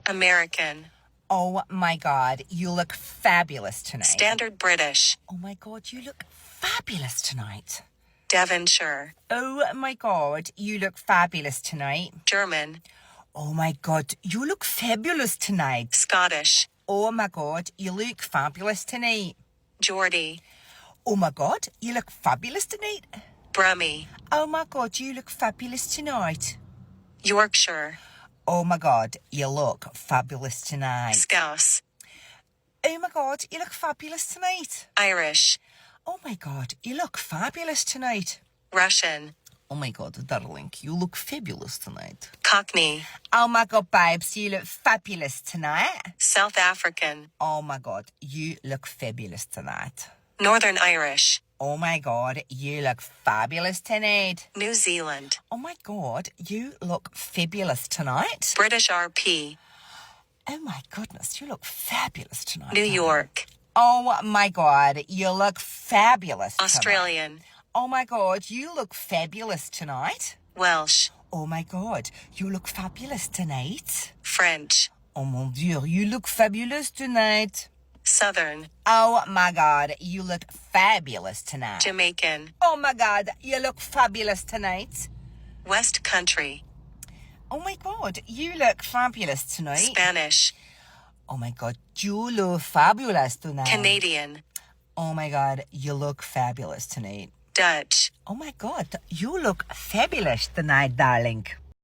American. Oh my God, you look fabulous tonight. Standard British. Oh my God, you look fabulous tonight. Devonshire. Oh my God, you look fabulous tonight. German. Oh my God, you look fabulous tonight. Scottish. Oh my God, you look fabulous tonight. Geordie. Oh my God, you look fabulous tonight. Brummie. Oh my God, you look fabulous tonight. Yorkshire. Oh my God, you look fabulous tonight. Scouse. Oh my God, you look fabulous tonight. Irish. Oh my God, you look fabulous tonight. Russian. Oh my God, darling, you look fabulous tonight. Cockney. Oh my God, babes, you look fabulous tonight. South African. Oh my God, you look fabulous tonight. Northern Irish. Oh my God, you look fabulous tonight. New Zealand. Oh my God, you look fabulous tonight. British RP. Oh my goodness, you look fabulous tonight. New York. Oh my God, you look fabulous tonight. Australian. Oh my God, you look fabulous tonight. Welsh. Oh my God, you look fabulous tonight. French. Oh mon Dieu, you look fabulous tonight. Southern. Oh my God, you look fabulous tonight. Jamaican. Oh my God, you look fabulous tonight. West Country. Oh my God, you look fabulous tonight. Spanish. Oh my God, you look fabulous tonight. Canadian. Oh my God, you look fabulous tonight. Dutch. Oh my God, you look fabulous tonight, darling.